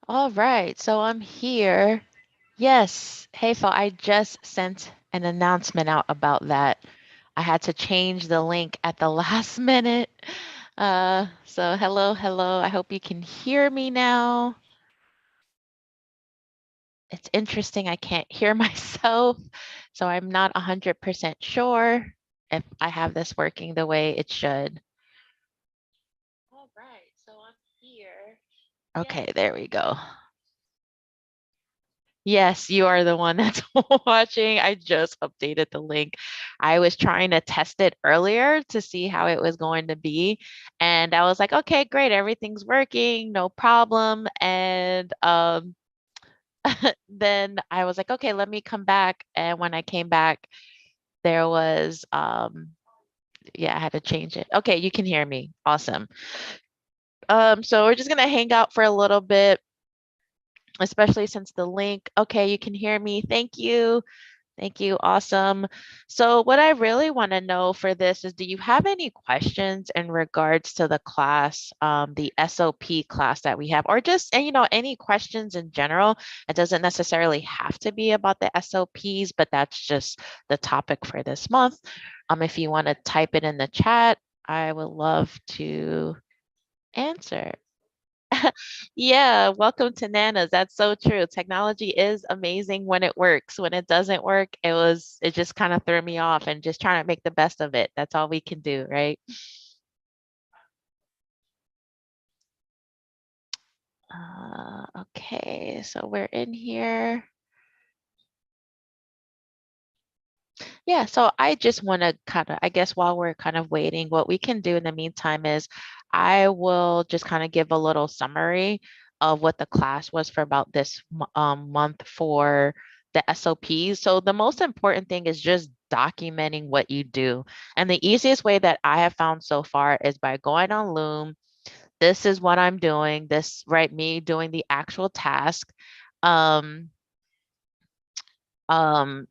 All right, so I'm here. Yes, hey Phil, I just sent an announcement out about that. I had to change the link at the last minute. So hello, hello. I hope you can hear me now. It's interesting, I can't hear myself, so I'm not 100% sure if I have this working the way it should. All right, so I'm here. Okay, there we go. Yes, you are the one that's watching. I just updated the link. I was trying to test it earlier to see how it was going to be. And I was like, okay, great, everything's working, no problem. And then I was like, okay, let me come back. And when I came back, there was yeah, I had to change it. Okay, you can hear me. Awesome. So we're just gonna hang out for a little bit, especially since the link. Okay, you can hear me. Thank you. Thank you. Awesome. So, what I really want to know for this is, do you have any questions in regards to the class, the SOP class that we have, or just, and any questions in general? It doesn't necessarily have to be about the SOPs, but that's just the topic for this month. If you want to type it in the chat, I would love to answer. Yeah, welcome to Nanas. That's so true. Technology is amazing when it works. When it doesn't work, it just kind of threw me off and just trying to make the best of it. That's all we can do, right? Okay, so we're in here. Yeah, so I just want to kind of, I guess while we're kind of waiting, what we can do in the meantime is I will just kind of give a little summary of what the class was for about this month for the SOPs. So the most important thing is just documenting what you do. And the easiest way that I have found so far is by going on Loom. This is what I'm doing. This, right, me doing the actual task. Um, um,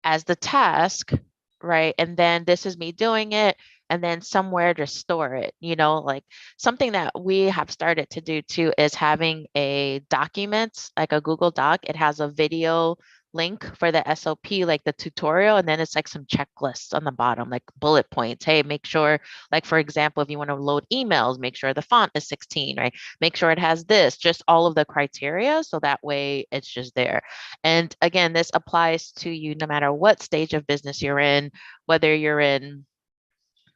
as the task, right? And then this is me doing it, and then somewhere to store it. Like something that we have started to do too is having a document, like a Google Doc. It has a video link for the SOP, like the tutorial, and then it's like some checklists on the bottom, like bullet points. Hey, make sure, like for example, if you want to load emails, make sure the font is 16, right? Make sure it has this, just all of the criteria. So that way it's just there. And again, this applies to you no matter what stage of business you're in, whether you're in,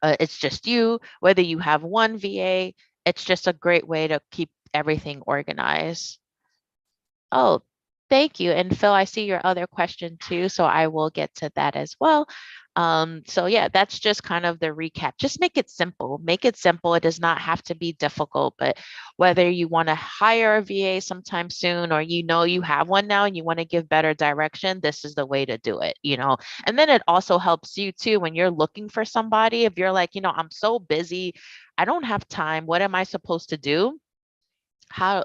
it's just you, whether you have one VA, it's just a great way to keep everything organized. Oh, thank you. And Phil, I see your other question too, so I will get to that as well. So yeah, that's just kind of the recap. Just make it simple. Make it simple. It does not have to be difficult, but whether you want to hire a VA sometime soon or you have one now and you want to give better direction, this is the way to do it. And then it also helps you too when you're looking for somebody. If you're like, I'm so busy, I don't have time. What am I supposed to do? How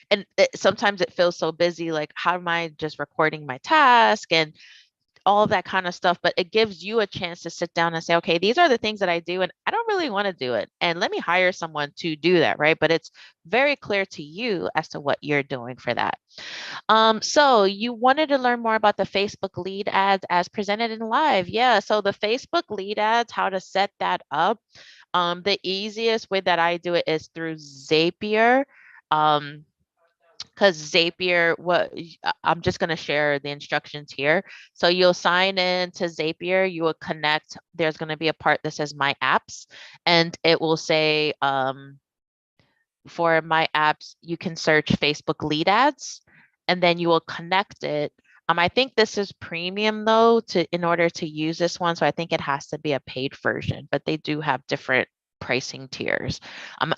and sometimes it feels so busy, like how am I just recording my task and all of that kind of stuff, but it gives you a chance to sit down and say, okay, these are the things that I do and I don't really want to do it, and let me hire someone to do that, right? But it's very clear to you as to what you're doing for that. So you wanted to learn more about the Facebook lead ads as presented in live. Yeah, so the Facebook lead ads, how to set that up. The easiest way that I do it is through Zapier. Um, because Zapier, I'm just going to share the instructions here. So you'll sign in to Zapier, you will connect. There's going to be a part that says My Apps, and it will say for My Apps, you can search Facebook lead ads, and then you will connect it. I think this is premium though, in order to use this one. So I think it has to be a paid version, but they do have different pricing tiers.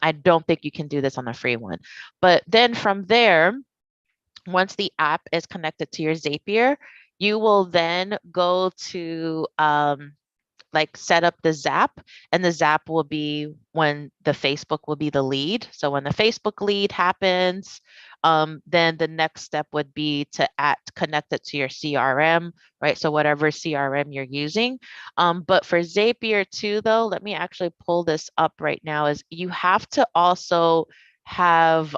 I don't think you can do this on the free one. But then from there, once the app is connected to your Zapier, you will then go to like set up the Zap, and the Zap will be when the Facebook will be the lead. So when the Facebook lead happens, then the next step would be to connect it to your CRM, right? So whatever CRM you're using. But for Zapier too, though, let me actually pull this up right now, is you have to also have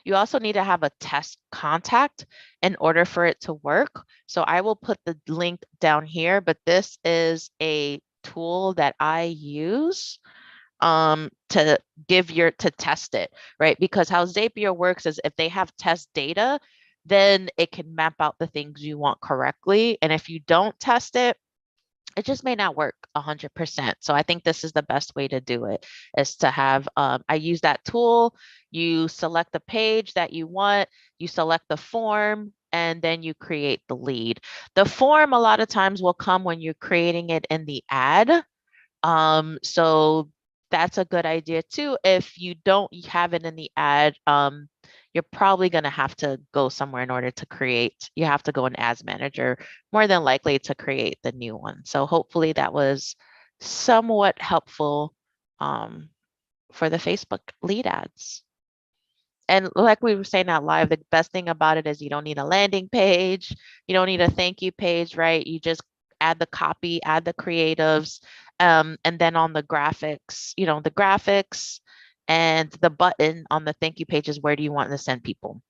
You also need to have a test contact in order for it to work. So I will put the link down here, but this is a tool that I use to to test it, right? Because how Zapier works is if they have test data, then it can map out the things you want correctly. And if you don't test it, it just may not work 100%. So I think this is the best way to do it is to have, I use that tool. You select the page that you want, you select the form, and then you create the lead. The form a lot of times will come when you're creating it in the ad. So that's a good idea too. If you don't have it in the ad, you're probably going to have to go somewhere in order to create. You have to go in Ads Manager more than likely to create the new one. So hopefully that was somewhat helpful for the Facebook lead ads. And like we were saying out live, the best thing about it is you don't need a landing page. You don't need a thank you page, right? You just add the copy, add the creatives, and then on the graphics, the graphics and the button on the thank you page is where do you want to send people.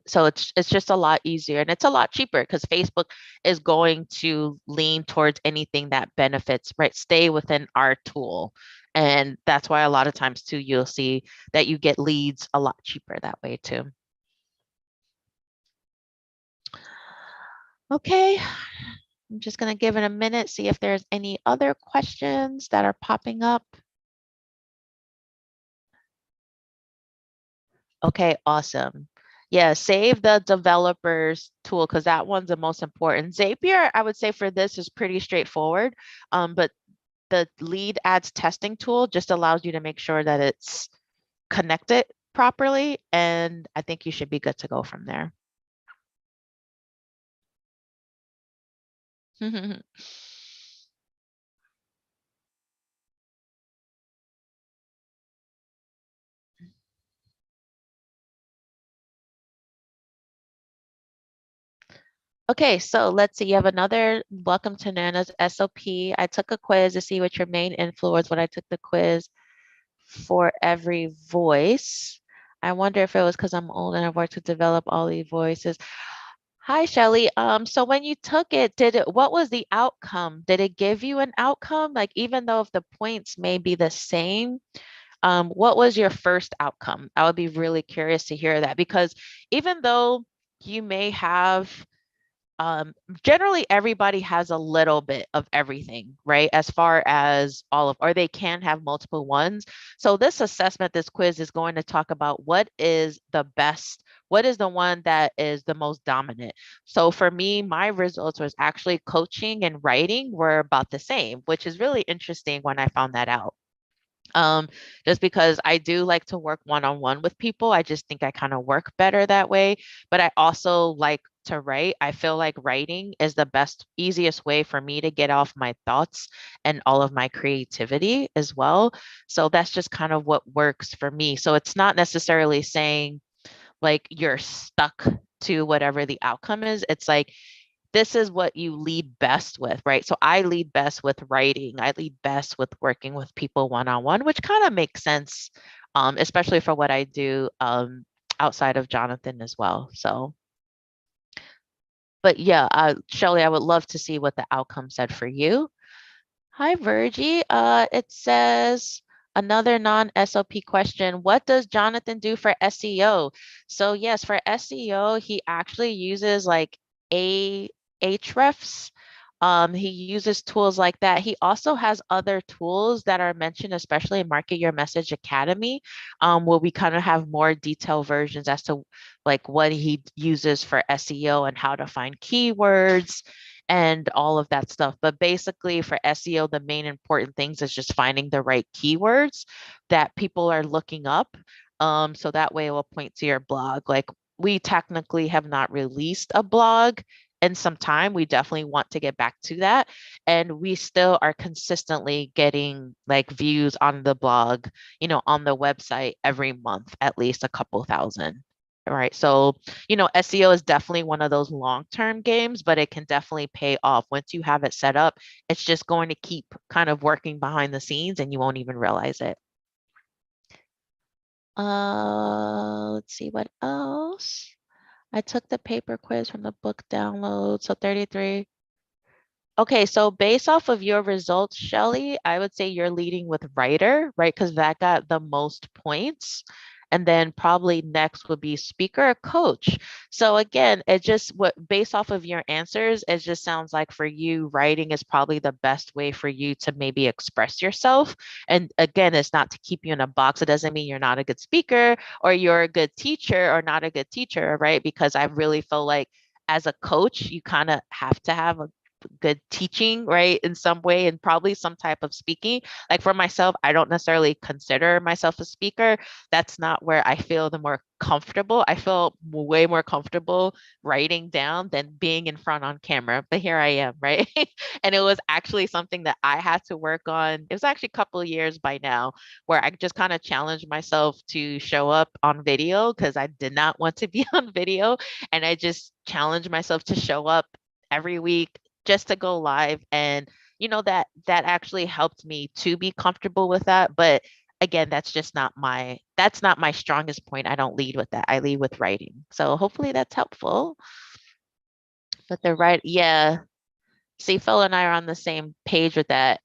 So it's just a lot easier and it's a lot cheaper because Facebook is going to lean towards anything that benefits, right? Stay within our tool. And that's why a lot of times too, you'll see that you get leads a lot cheaper that way too. Okay, I'm just going to give it a minute, see if there's any other questions that are popping up. Okay, awesome. Yeah, save the developers tool because that one's the most important. Zapier, I would say for this is pretty straightforward, but the lead ads testing tool just allows you to make sure that it's connected properly, and I think you should be good to go from there. Okay, so let's see. You have another welcome to Nana's SOP. I took a quiz to see what your main influence when I took the quiz for every voice. I wonder if it was because I'm old and I've worked to develop all these voices. Hi, Shelley. So when you took it, what was the outcome? Did it give you an outcome? Like even though if the points may be the same, what was your first outcome? I would be really curious to hear that because even though you may have generally everybody has a little bit of everything, right? As far as or they can have multiple ones. So this assessment, this quiz is going to talk about what is the best, what is the one that is the most dominant. So for me, my results was actually coaching and writing were about the same, which is really interesting when I found that out. um, just because I do like to work one-on-one with people. I just think I kind of work better that way. But I also like to write. I feel like writing is the best, easiest way for me to get off my thoughts and all of my creativity as well. So that's just kind of what works for me. So it's not necessarily saying like you're stuck to whatever the outcome is. It's like this is what you lead best with, right? So I lead best with writing. I lead best with working with people one-on-one, which kind of makes sense, especially for what I do outside of Jonathan as well. So, but yeah, Shelley, I would love to see what the outcome said for you. Hi, Virgie. It says another non-SOP question. What does Jonathan do for SEO? So yes, for SEO, he actually uses like a Ahrefs. He uses tools like that. He also has other tools that are mentioned, especially in Market Your Message Academy, where we kind of have more detailed versions as to like what he uses for SEO and how to find keywords and all of that stuff. But basically for SEO, the main important things is just finding the right keywords that people are looking up. So that way it will point to your blog. Like we technically have not released a blog in some time. We definitely want to get back to that. And we still are consistently getting like views on the blog, on the website every month, at least a couple thousand. Right. So, SEO is definitely one of those long-term games, but it can definitely pay off. Once you have it set up, it's just going to keep kind of working behind the scenes and you won't even realize it. Let's see what else. I took the paper quiz from the book download, so 33. Okay, so based off of your results, Shelly, I would say you're leading with writer, right? Because that got the most points. And then probably next would be speaker or coach. So again, it just what based off of your answers, it just sounds like for you, writing is probably the best way for you to maybe express yourself. And again, it's not to keep you in a box. It doesn't mean you're not a good speaker or you're a good teacher or not a good teacher, right? Because I really feel like as a coach, you kind of have to have a good teaching, right, in some way, and probably some type of speaking. Like for myself, I don't necessarily consider myself a speaker. That's not where I feel the more comfortable. I feel way more comfortable writing down than being in front on camera. But here I am, right? And it was actually something that I had to work on. It was actually a couple of years by now where I just kind of challenged myself to show up on video because I did not want to be on video. And I just challenged myself to show up every week just to go live, and that actually helped me to be comfortable with that. But again, that's not my strongest point. I don't lead with that. I lead with writing, so hopefully that's helpful. But the right, yeah, see, Phil and I are on the same page with that.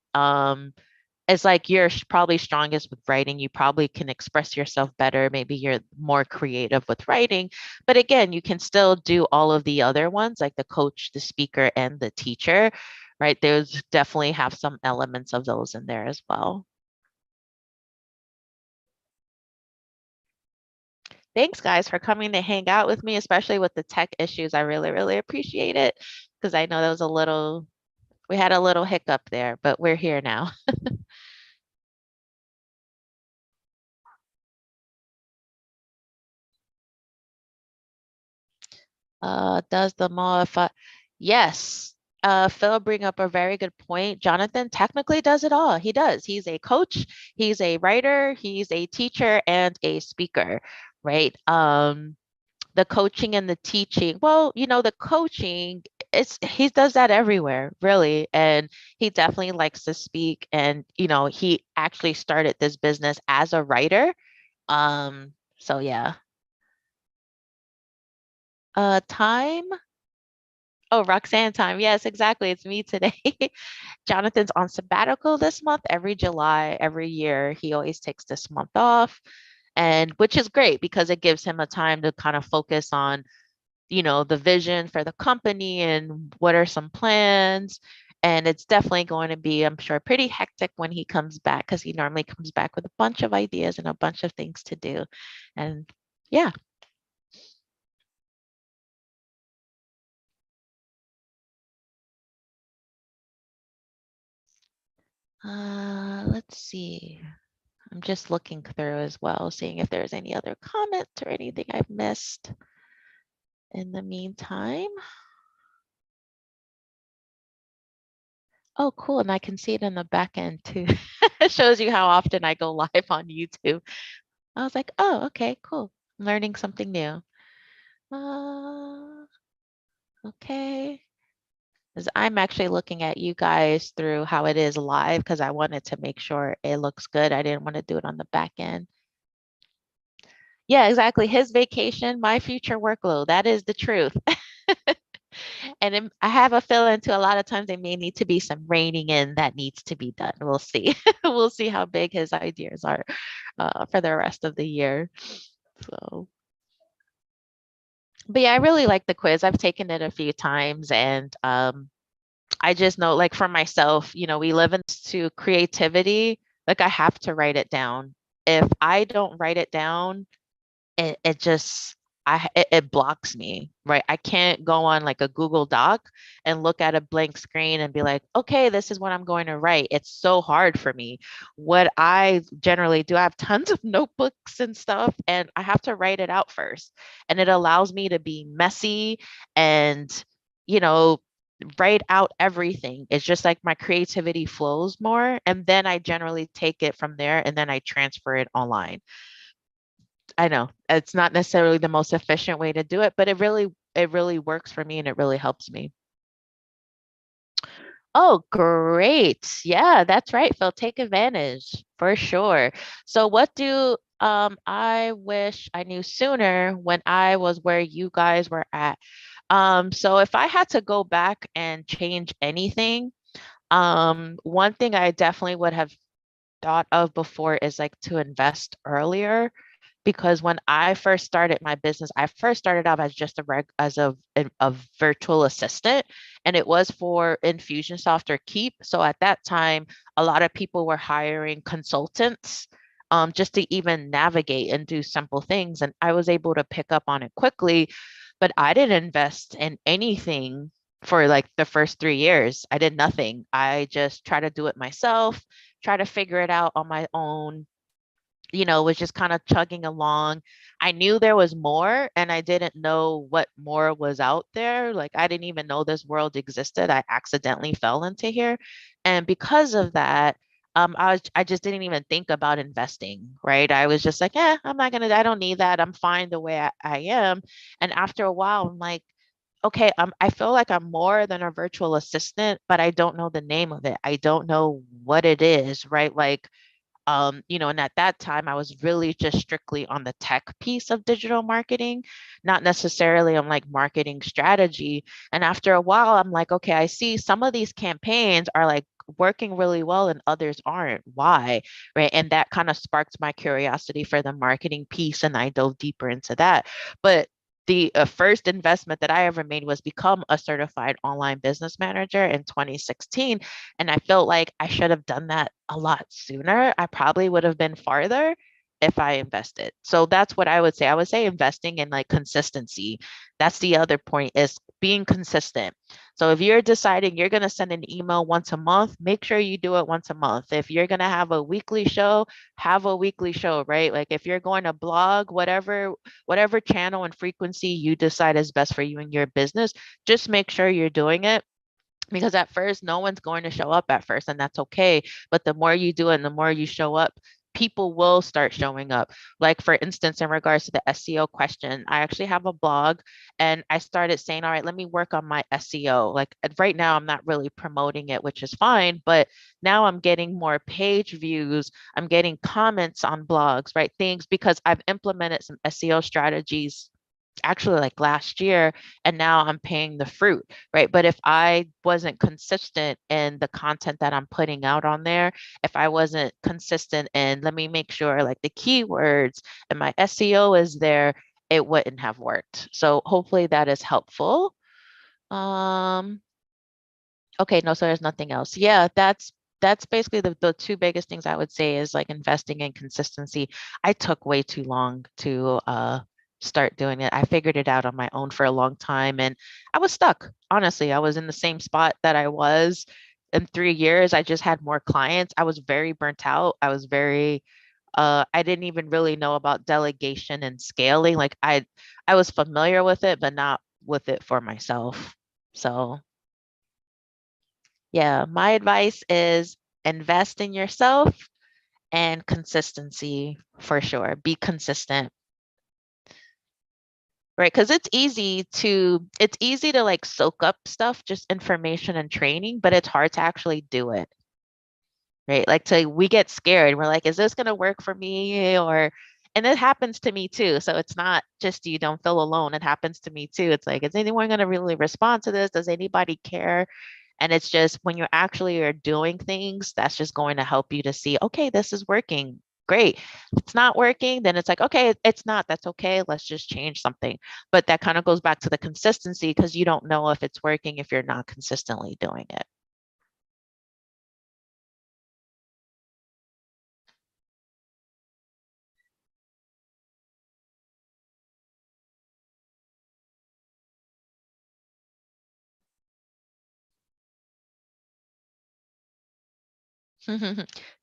It's like you're probably strongest with writing. You probably can express yourself better. Maybe you're more creative with writing. But again, you can still do all of the other ones, like the coach, the speaker, and the teacher, right? Those definitely have some elements of those in there as well. Thanks, guys, for coming to hang out with me, especially with the tech issues. I really, really appreciate it because I know that was we had a little hiccup there, but we're here now. Does the modify? Yes. Phil bring up a very good point. Jonathan technically does it all. He does. He's a coach, he's a writer, he's a teacher, and a speaker, right? The coaching and the teaching. Well, the coaching, he does that everywhere, really. And he definitely likes to speak. And, he actually started this business as a writer. So yeah. Time. Oh, Roxanne time. Yes, exactly. It's me today. Jonathan's on sabbatical this month. Every July, every year, he always takes this month off, and which is great because it gives him a time to kind of focus on, the vision for the company and what are some plans. And it's definitely going to be, I'm sure, pretty hectic when he comes back because he normally comes back with a bunch of ideas and a bunch of things to do. And yeah. Let's see. I'm just looking through as well, seeing if there's any other comments or anything I've missed in the meantime. Oh, cool. And I can see it in the back end too. It shows you how often I go live on YouTube. I was like, oh, okay, cool. I'm learning something new. Uh, okay. 'Cause I'm actually looking at you guys through how it is live because I wanted to make sure it looks good. I didn't want to do it on the back end. Yeah, exactly. His vacation, my future workload. That is the truth. And I have a feeling too, a lot of times there may need to be some reining in that needs to be done. We'll see. We'll see how big his ideas are for the rest of the year. So, but yeah, I really like the quiz. I've taken it a few times, and I just know, like for myself, we live into creativity. Like I have to write it down. If I don't write it down, it just it blocks me, right? I can't go on like a Google Doc and look at a blank screen and be like, okay, this is what I'm going to write. It's so hard for me. What I generally do, I have tons of notebooks and stuff, and I have to write it out first. And it allows me to be messy and, you know, write out everything. It's just like my creativity flows more. And then I generally take it from there and then I transfer it online. I know it's not necessarily the most efficient way to do it, but it really works for me and it really helps me. Oh, great. Yeah, that's right, Phil. Take advantage for sure. So what do I wish I knew sooner when I was where you guys were at. So if I had to go back and change anything, one thing I definitely would have thought of before is like to invest earlier, because when I first started my business, I first started out as just a virtual assistant, and it was for Infusionsoft or Keep. So at that time, a lot of people were hiring consultants just to even navigate and do simple things, and I was able to pick up on it quickly. But I didn't invest in anything for like the first 3 years. I did nothing. I just try to do it myself, try to figure it out on my own, was just kind of chugging along. I knew there was more and I didn't know what more was out there. Like I didn't even know this world existed. I accidentally fell into here. And because of that, I just didn't even think about investing, right? I was just like, I'm not gonna, I don't need that. I'm fine the way I am. And after a while, I'm like, okay, I feel like I'm more than a virtual assistant, but I don't know the name of it. I don't know what it is, right? Like, and at that time I was really just strictly on the tech piece of digital marketing, not necessarily on like marketing strategy. And after a while, I'm like, okay, I see some of these campaigns are like working really well and others aren't. Why? Right. And that kind of sparked my curiosity for the marketing piece. And I dove deeper into that. But the first investment that I ever made was become a certified online business manager in 2016. And I felt like I should have done that a lot sooner. I probably would have been farther if I invested. So that's what I would say. I would say investing in like consistency. That's the other point, is being consistent. So if you're deciding you're going to send an email once a month, make sure you do it once a month. If you're going to have a weekly show, have a weekly show, right? Like if you're going to blog, whatever channel and frequency you decide is best for you and your business, just make sure you're doing it, because at first no one's going to show up at first, and that's okay. But the more you do it and the more you show up, people will start showing up. Like for instance, in regards to the SEO question, I actually have a blog, and I started saying, all right, let me work on my SEO. Like right now I'm not really promoting it, which is fine, but now I'm getting more page views, I'm getting comments on blogs, right? Things, because I've implemented some SEO strategies actually like last year, and now I'm paying the fruit, right? But if I wasn't consistent in the content that I'm putting out on there, if I wasn't consistent in, let me make sure like the keywords and my SEO is there, it wouldn't have worked. So hopefully that is helpful. um Okay, no, so there's nothing else. Yeah, that's basically the two biggest things I would say, is like investing in consistency. I took way too long to start doing it. I figured it out on my own for a long time, and I was stuck. Honestly, I was in the same spot that I was in 3 years. I just had more clients. I was very burnt out. I didn't even really know about delegation and scaling. Like I was familiar with it, but not with it for myself. So yeah, my advice is invest in yourself and consistency for sure. Be consistent, right? Because it's easy to like soak up stuff, just information and training, but it's hard to actually do it, right? Like we get scared. We're like, is this gonna work for me? And it happens to me too. So it's not just you don't feel alone. It happens to me too. It's like, is anyone gonna really respond to this? Does anybody care? And it's just when you actually are doing things, that's just going to help you to see, okay, this is working. Great. If it's not working, then it's like, okay, it's not. That's okay. Let's just change something. But that kind of goes back to the consistency, because you don't know if it's working if you're not consistently doing it.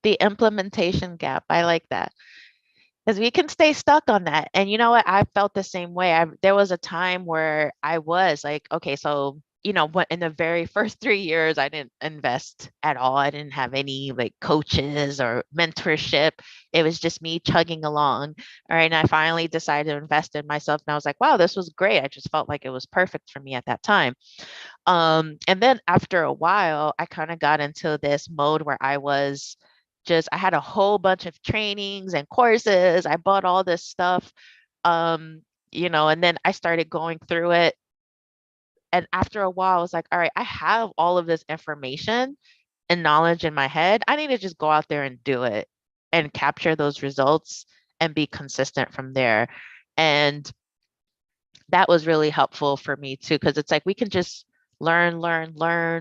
The implementation gap. I like that. Because we can stay stuck on that. And you know what? I felt the same way. There was a time where I was like, okay, so, what in the very first 3 years, I didn't invest at all. I didn't have any like coaches or mentorship. It was just me chugging along. All right. And I finally decided to invest in myself. And I was like, wow, this was great. I just felt like it was perfect for me at that time. And then after a while, I kind of got into this mode where I was I had a whole bunch of trainings and courses. I bought all this stuff. Um, and then I started going through it. And after a while, I was like, all right, I have all of this information and knowledge in my head. I need to just go out there and do it and capture those results and be consistent from there. And that was really helpful for me too, because it's like we can just learn,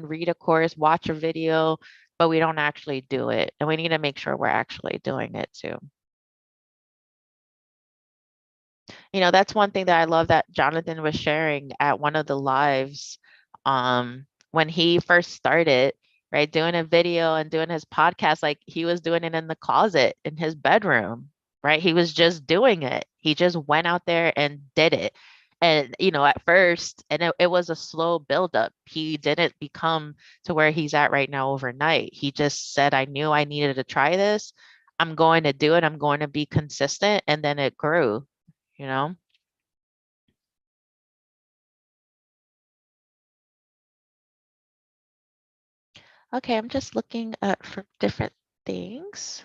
read a course, watch a video, but we don't actually do it. And we need to make sure we're actually doing it too. That's one thing that I love that Jonathan was sharing at one of the lives when he first started, right? Doing a video and doing his podcast, like he was doing it in the closet in his bedroom, right? He was just doing it. He just went out there and did it. And, at first, and it was a slow buildup. He didn't become to where he's at right now overnight. He just said, I knew I needed to try this. I'm going to do it. I'm going to be consistent. And then it grew, you know? Okay, I'm just looking at for different things.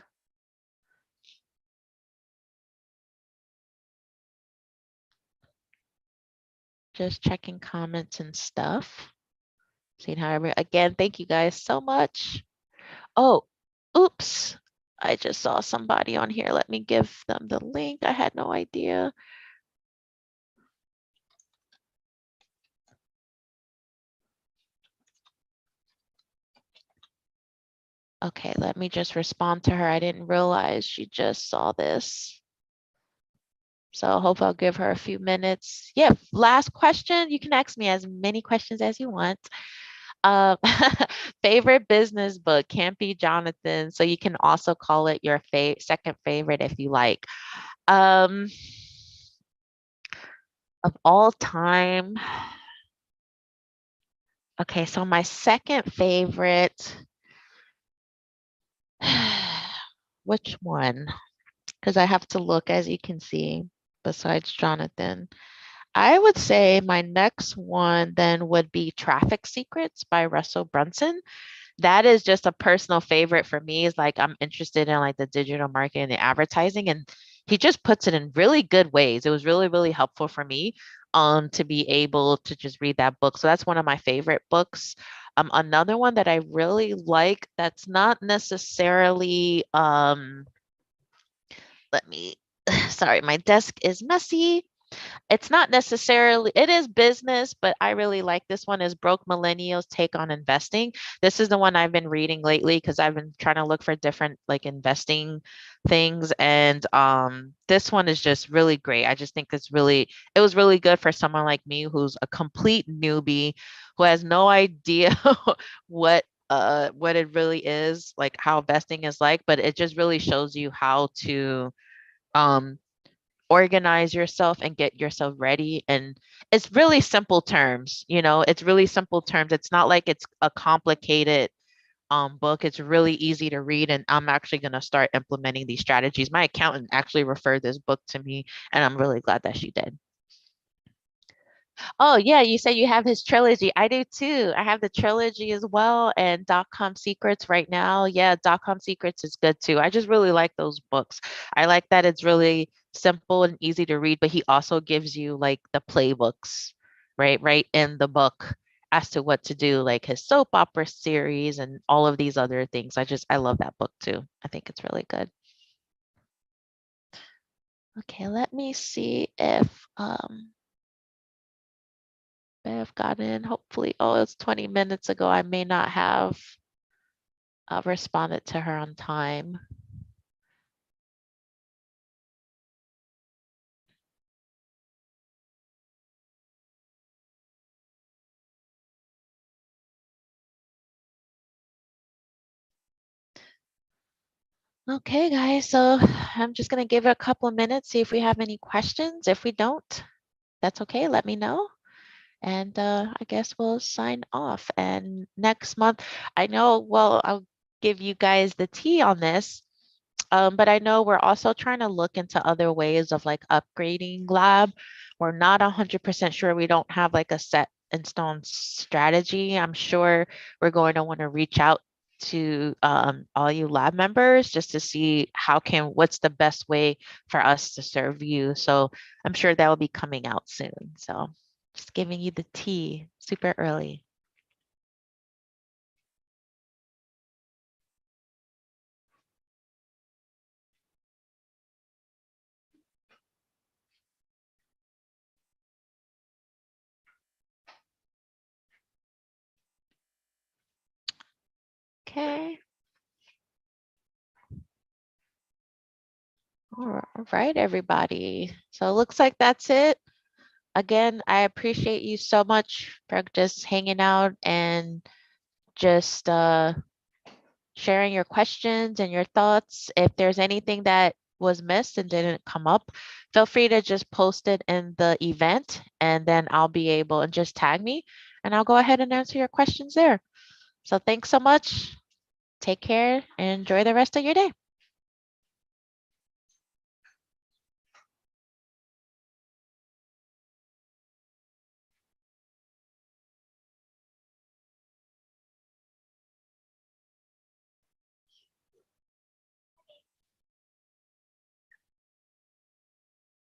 Just checking comments and stuff. Seeing how again, thank you guys so much. Oh, oops. I just saw somebody on here. Let me give them the link. I had no idea. Okay, let me just respond to her. I didn't realize she just saw this. So I hope I'll give her a few minutes. Yeah, last question. You can ask me as many questions as you want. Um, favorite business book can't be Jonathan, so you can also call it your second favorite if you like. Um, of all time. Okay, so my second favorite, which one? Because I have to look, as you can see, besides Jonathan. I would say my next one then would be Traffic Secrets by Russell Brunson. That is just a personal favorite for me. Is like I'm interested in like the digital marketing and the advertising, and he just puts it in really good ways. It was really, really helpful for me to be able to just read that book. So that's one of my favorite books. Another one that I really like that's not necessarily let me sorry, my desk is messy. It's not necessarily, it is business, but I really like this one is Broke Millennials Take on Investing. This is the one I've been reading lately because I've been trying to look for different like investing things. And this one is just really great. I just think it was really good for someone like me who's a complete newbie who has no idea what it really is, like how investing is like, but it just really shows you how to um organize yourself and get yourself ready. And it's really simple terms, it's really simple terms. It's not like it's a complicated book. It's really easy to read. And I'm actually going to start implementing these strategies. My accountant actually referred this book to me, and I'm really glad that she did. Oh, yeah, you say you have his trilogy. I do too. I have the trilogy as well and Dot-Com Secrets right now. Yeah, Dot-Com Secrets is good too. I just really like those books. I like that it's really simple and easy to read, but he also gives you like the playbooks, right in the book as to what to do, like his soap opera series and all of these other things. I love that book too. I think it's really good. Okay, let me see if Bev got in. Hopefully, oh, it's 20 minutes ago. I may not have responded to her on time. Okay, guys, so I'm just going to give it a couple of minutes, see if we have any questions. If we don't, that's okay. Let me know. And I guess we'll sign off. And next month, I know, well, I'll give you guys the tea on this. But I know we're also trying to look into other ways of like upgrading lab. We're not 100% sure. We don't have like a set in stone strategy. I'm sure we're going to want to reach out to all you lab members just to see what's the best way for us to serve you. So I'm sure that will be coming out soon. So just giving you the tea super early. Okay. All right, everybody. So it looks like that's it. Again, I appreciate you so much for just hanging out and just sharing your questions and your thoughts. If there's anything that was missed and didn't come up, feel free to just post it in the event and then I'll be able and just tag me and I'll go ahead and answer your questions there. So thanks so much. Take care and enjoy the rest of your day.